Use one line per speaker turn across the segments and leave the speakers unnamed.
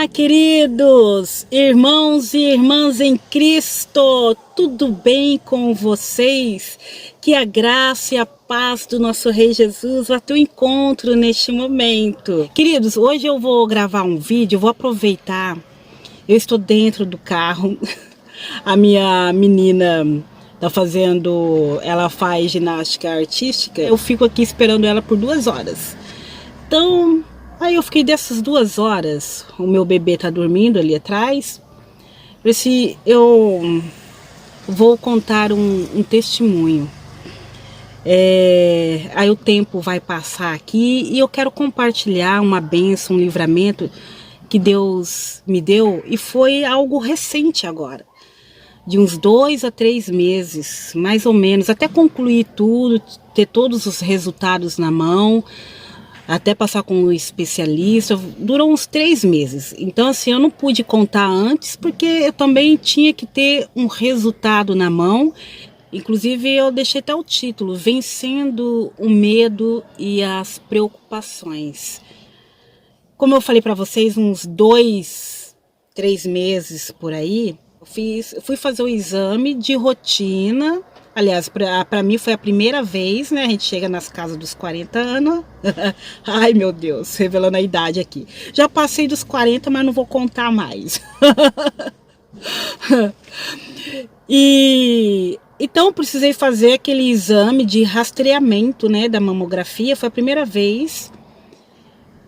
Olá, queridos irmãos e irmãs em Cristo, tudo bem com vocês? Que a graça e a paz do nosso Rei Jesus vá ao teu encontro neste momento. Queridos, hoje eu vou gravar um vídeo, vou aproveitar, eu estou dentro do carro, a minha menina ela faz ginástica artística, eu fico aqui esperando ela por 2 horas. Então, aí eu fiquei dessas 2 horas, o meu bebê tá dormindo ali atrás. Eu vou contar um testemunho. Aí o tempo vai passar aqui e eu quero compartilhar uma bênção, um livramento que Deus me deu, e foi algo recente agora, de uns 2 a 3 meses, mais ou menos, até concluir tudo, ter todos os resultados na mão, até passar com um especialista, durou uns 3 meses. Então assim, eu não pude contar antes, porque eu também tinha que ter um resultado na mão. Inclusive eu deixei até o título, Vencendo o Medo e as Preocupações. Como eu falei para vocês, uns 2, 3 meses por aí, eu fui fazer o exame de rotina. Aliás, para mim foi a primeira vez, né? A gente chega nas casas dos 40 anos. Ai, meu Deus, revelando a idade aqui. Já passei dos 40, mas não vou contar mais. Então, precisei fazer aquele exame de rastreamento, né, da mamografia. Foi a primeira vez.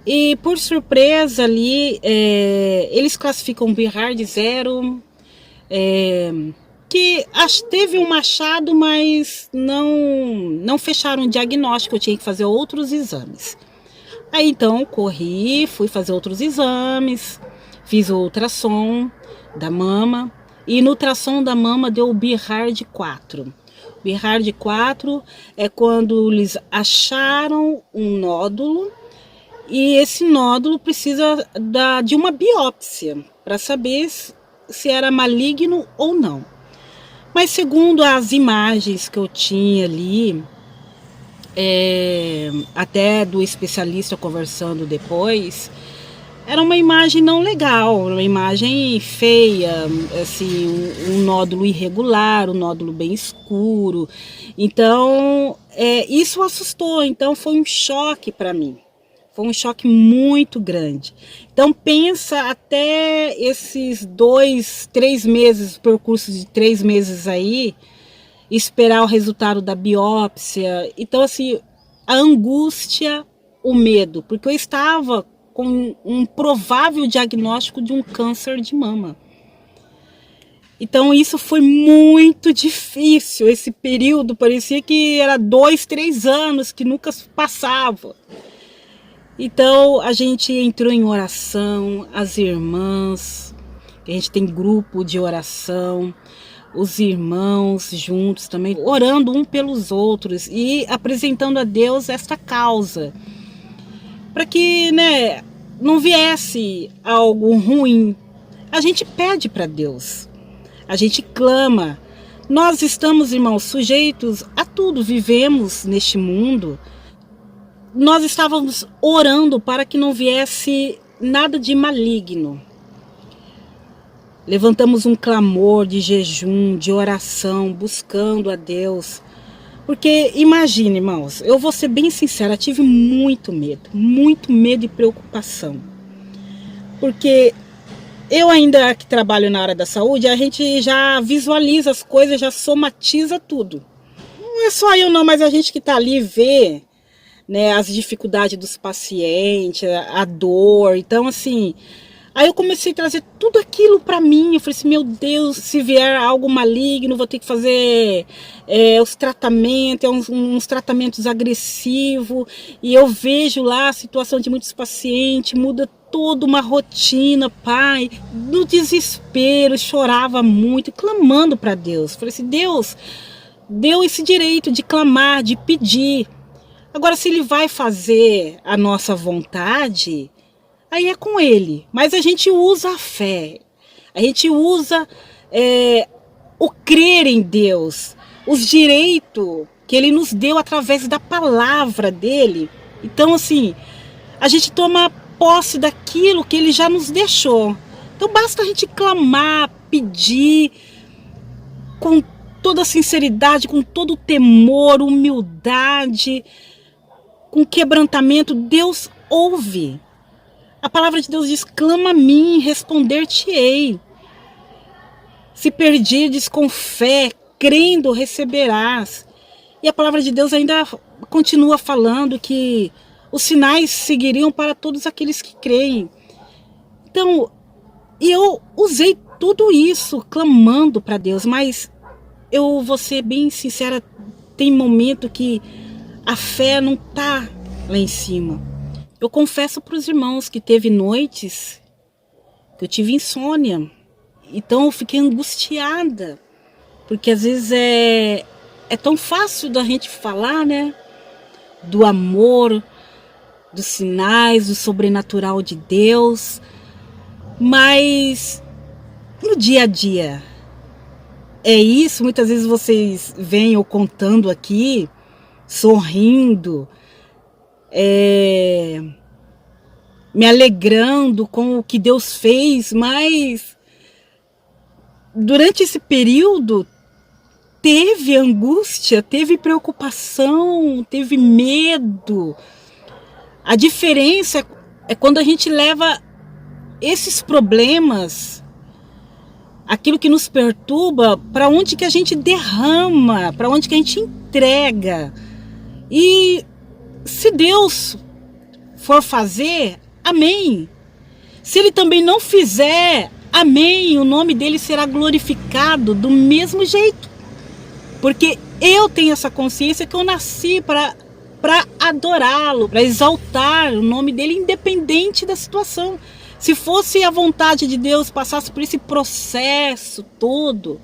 E, por surpresa, ali, eles classificam BIRAD 0, que teve um achado, mas não fecharam o diagnóstico, eu tinha que fazer outros exames. Aí então fui fazer outros exames, fiz o ultrassom da mama, e no ultrassom da mama deu o BIRAD 4. BIRAD 4 é quando eles acharam um nódulo, e esse nódulo precisa de uma biópsia para saber se era maligno ou não. Mas segundo as imagens que eu tinha ali, até do especialista conversando depois, era uma imagem não legal, uma imagem feia, assim, um nódulo irregular, um nódulo bem escuro. Então, isso assustou, então foi um choque para mim. Foi um choque muito grande. Então pensa até esses 2, 3 meses, percurso de 3 meses aí, esperar o resultado da biópsia. Então assim, a angústia, o medo, porque eu estava com um provável diagnóstico de um câncer de mama. Então isso foi muito difícil, esse período parecia que era 2, 3 anos que nunca passava. Então a gente entrou em oração, as irmãs, a gente tem grupo de oração, os irmãos juntos também, orando um pelos outros e apresentando a Deus esta causa, para que, né, não viesse algo ruim. A gente pede para Deus, a gente clama. Nós estamos, irmãos, sujeitos a tudo, vivemos neste mundo. Nós estávamos orando para que não viesse nada de maligno. Levantamos um clamor de jejum, de oração, buscando a Deus. Porque imagine, irmãos, eu vou ser bem sincera, tive muito medo e preocupação. Porque eu ainda que trabalho na área da saúde, a gente já visualiza as coisas, já somatiza tudo. Não é só eu não, mas a gente que está ali vê, né, as dificuldades dos pacientes, a dor. Então assim, aí eu comecei a trazer tudo aquilo para mim. Eu falei assim, meu Deus, se vier algo maligno, vou ter que fazer os tratamentos, uns tratamentos agressivos. E eu vejo lá a situação de muitos pacientes, muda toda uma rotina, pai, no desespero, chorava muito, clamando para Deus. Falei assim, Deus deu esse direito de clamar, de pedir. Agora, se ele vai fazer a nossa vontade, aí é com ele. Mas a gente usa a fé, a gente usa o crer em Deus, os direitos que ele nos deu através da palavra dele. Então, assim, a gente toma posse daquilo que Ele já nos deixou. Então basta a gente clamar, pedir, com toda sinceridade, com todo temor, humildade, com quebrantamento. Deus ouve. A palavra de Deus diz: clama a mim, responder-te-ei. Se perdirdes com fé, crendo, receberás. E a palavra de Deus ainda continua falando que os sinais seguiriam para todos aqueles que creem. Então, eu usei tudo isso clamando para Deus, mas eu vou ser bem sincera, tem momento que a fé não está lá em cima. Eu confesso para os irmãos que teve noites que eu tive insônia. Então eu fiquei angustiada, porque às vezes é tão fácil da gente falar, né? Do amor, dos sinais, do sobrenatural de Deus, mas no dia a dia é isso. Muitas vezes vocês veem eu contando aqui, sorrindo, me alegrando com o que Deus fez, mas durante esse período teve angústia, teve preocupação, teve medo. A diferença é quando a gente leva esses problemas, aquilo que nos perturba, para onde que a gente derrama, para onde que a gente entrega. E se Deus for fazer, amém. Se Ele também não fizer, amém. O nome dele será glorificado do mesmo jeito. Porque eu tenho essa consciência que eu nasci para adorá-lo, para exaltar o nome dele, independente da situação. Se fosse a vontade de Deus, passasse por esse processo todo,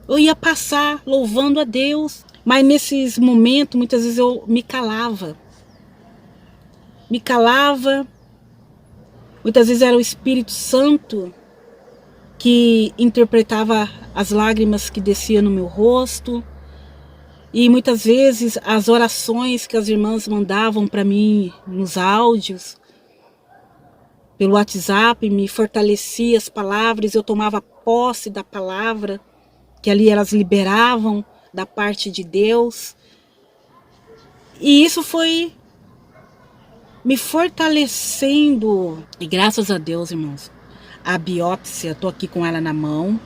eu ia passar louvando a Deus. Mas nesses momentos, muitas vezes eu me calava. Muitas vezes era o Espírito Santo que interpretava as lágrimas que desciam no meu rosto. E muitas vezes as orações que as irmãs mandavam para mim nos áudios, pelo WhatsApp, me fortalecia as palavras, eu tomava posse da palavra, que ali elas liberavam da parte de Deus. E isso foi me fortalecendo. E graças a Deus, irmãos, a biópsia, estou aqui com ela na mão.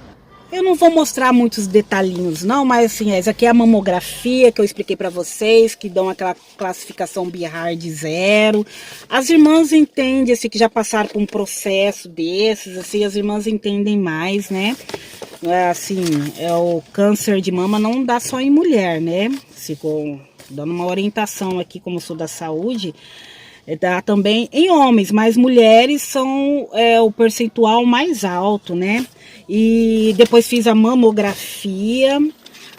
Eu não vou mostrar muitos detalhinhos não, mas assim, essa aqui é a mamografia que eu expliquei para vocês, que dão aquela classificação BIHARD 0. As irmãs entendem, assim, que já passaram por um processo desses, assim, as irmãs entendem mais, né? Assim, o câncer de mama não dá só em mulher, né? Ficou dando uma orientação aqui, como eu sou da saúde, dá também em homens, mas mulheres são o percentual mais alto, né? E depois fiz a mamografia,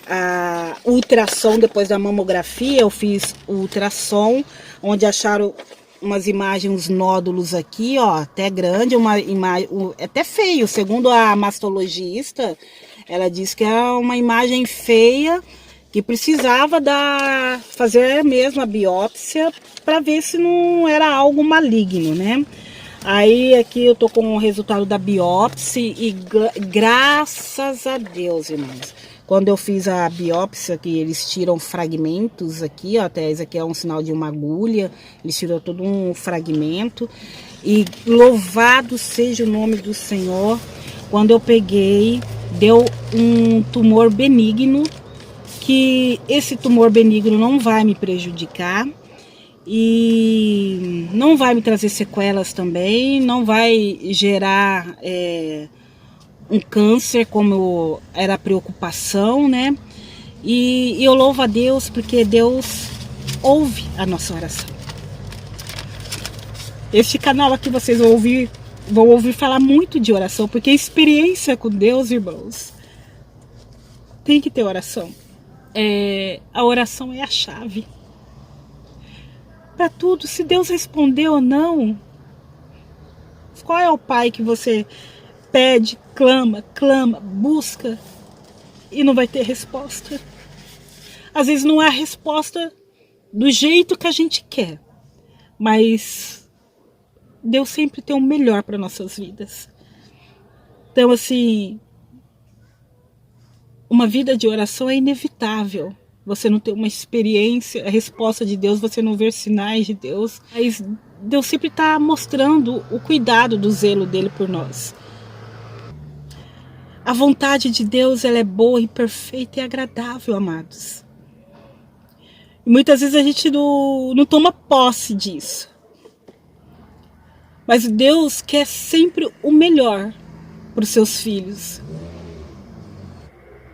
a ultrassom. Depois da mamografia eu fiz o ultrassom, onde acharam umas imagens, uns nódulos aqui, ó, até grande, uma imagem, até feio. Segundo a mastologista, ela disse que é uma imagem feia, que precisava fazer mesmo a biópsia para ver se não era algo maligno, né? Aí aqui eu tô com o resultado da biópsia e graças a Deus, irmãos. Quando eu fiz a biópsia, que eles tiram fragmentos aqui, ó, até esse aqui é um sinal de uma agulha, eles tiram todo um fragmento. E louvado seja o nome do Senhor. Quando eu peguei, deu um tumor benigno, que esse tumor benigno não vai me prejudicar. E não vai me trazer sequelas também, não vai gerar um câncer como era a preocupação, né? E eu louvo a Deus porque Deus ouve a nossa oração. Este canal aqui vocês vão ouvir falar muito de oração, porque a experiência com Deus, irmãos, tem que ter oração. A oração é a chave para tudo. Se Deus respondeu ou não, qual é o pai que você pede, clama, busca e não vai ter resposta? Às vezes não é a resposta do jeito que a gente quer, mas Deus sempre tem o melhor para nossas vidas. Então, assim, uma vida de oração é inevitável. Você não ter uma experiência, a resposta de Deus, você não ver sinais de Deus. Mas Deus sempre está mostrando o cuidado do zelo dele por nós. A vontade de Deus, ela é boa e perfeita e agradável, amados. E muitas vezes a gente não toma posse disso. Mas Deus quer sempre o melhor para os seus filhos.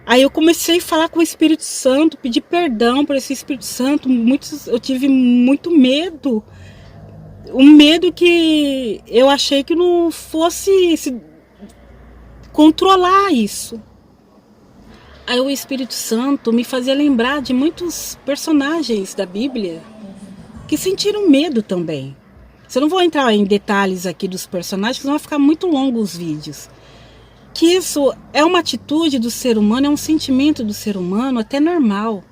Aí eu comecei a falar com o Espírito Santo, pedir perdão por esse Espírito Santo. Eu tive muito medo. Um medo que eu achei que não fosse controlar isso. Aí o Espírito Santo me fazia lembrar de muitos personagens da Bíblia que sentiram medo também. Eu não vou entrar em detalhes aqui dos personagens, porque senão vai ficar muito longo os vídeos. Que isso é uma atitude do ser humano, é um sentimento do ser humano até normal.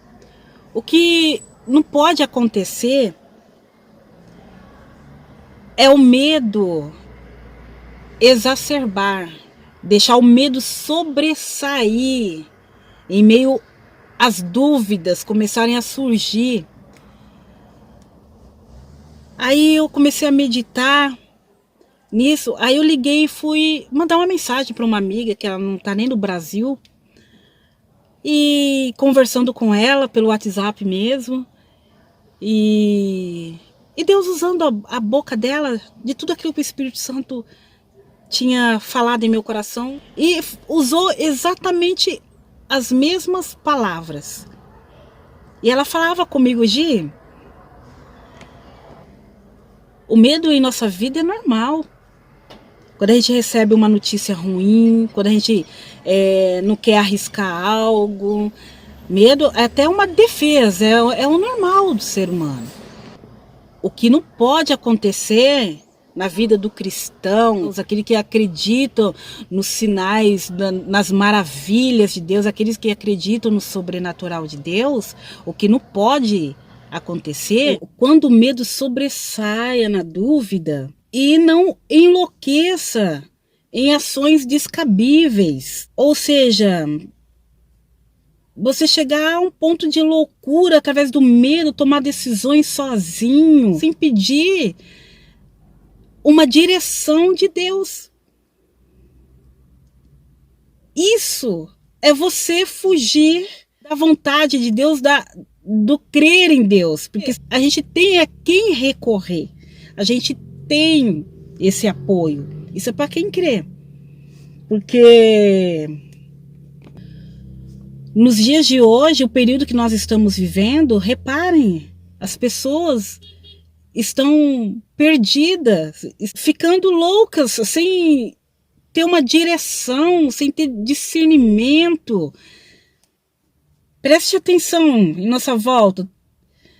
O que não pode acontecer é o medo exacerbar, deixar o medo sobressair em meio às dúvidas começarem a surgir. Aí eu comecei a meditar nisso, aí eu liguei e fui mandar uma mensagem para uma amiga que ela não está nem no Brasil, e conversando com ela pelo WhatsApp mesmo, e Deus usando a boca dela de tudo aquilo que o Espírito Santo tinha falado em meu coração, e usou exatamente as mesmas palavras. E ela falava comigo: Gi, o medo em nossa vida é normal. Quando a gente recebe uma notícia ruim, quando a gente não quer arriscar algo, medo é até uma defesa, é o normal do ser humano. O que não pode acontecer na vida do cristão, aqueles que acreditam nos sinais, nas maravilhas de Deus, aqueles que acreditam no sobrenatural de Deus, o que não pode acontecer quando o medo sobressaia na dúvida e não enlouqueça em ações descabíveis. Ou seja, você chegar a um ponto de loucura através do medo, tomar decisões sozinho, sem pedir uma direção de Deus. Isso é você fugir da vontade de Deus, do crer em Deus, porque a gente tem a quem recorrer, a gente tem esse apoio. Isso é para quem crê, porque nos dias de hoje, o período que nós estamos vivendo, reparem, as pessoas estão perdidas, ficando loucas, sem ter uma direção, sem ter discernimento. Preste atenção em nossa volta.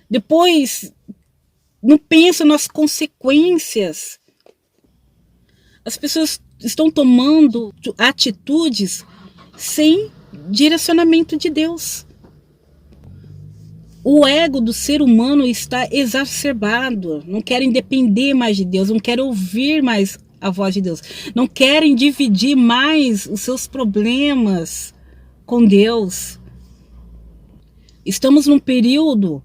Depois, não pensa nas consequências. As pessoas estão tomando atitudes sem direcionamento de Deus. O ego do ser humano está exacerbado. Não querem depender mais de Deus, não querem ouvir mais a voz de Deus, não querem dividir mais os seus problemas com Deus. Estamos num período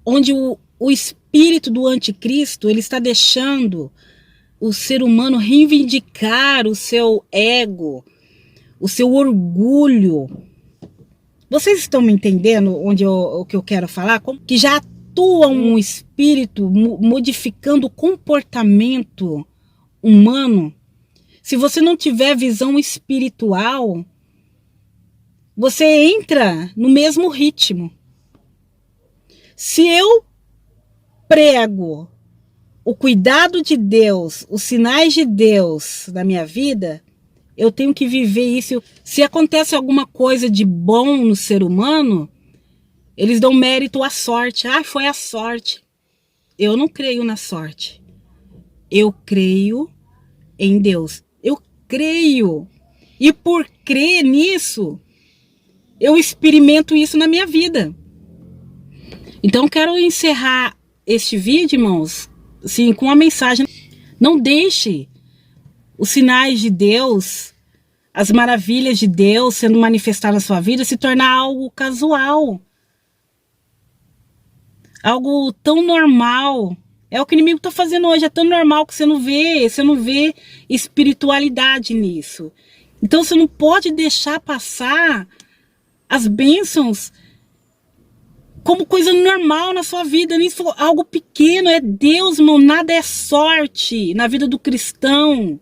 onde o espírito do anticristo, ele está deixando o ser humano reivindicar o seu ego, o seu orgulho. Vocês estão me entendendo o que eu quero falar? Que já atua um espírito modificando o comportamento humano. Se você não tiver visão espiritual, você entra no mesmo ritmo. Se eu prego o cuidado de Deus, os sinais de Deus na minha vida, eu tenho que viver isso. Se acontece alguma coisa de bom no ser humano, eles dão mérito à sorte. Ah, foi a sorte. Eu não creio na sorte. Eu creio em Deus. Eu creio. E por crer nisso, eu experimento isso na minha vida. Então, quero encerrar este vídeo, irmãos, assim, com uma mensagem. Não deixe os sinais de Deus, as maravilhas de Deus sendo manifestadas na sua vida se tornar algo casual. Algo tão normal. É o que o inimigo está fazendo hoje. É tão normal que você não vê espiritualidade nisso. Então você não pode deixar passar as bênçãos como coisa normal na sua vida, nem se for algo pequeno. É Deus, irmão, nada é sorte na vida do cristão.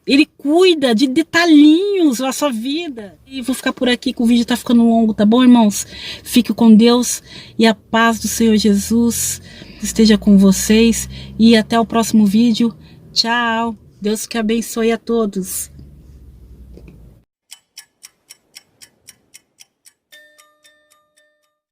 Ele cuida de detalhinhos na sua vida. E vou ficar por aqui, que o vídeo tá ficando longo, tá bom, irmãos? Fique com Deus e a paz do Senhor Jesus esteja com vocês. E até o próximo vídeo. Tchau. Deus que abençoe a todos.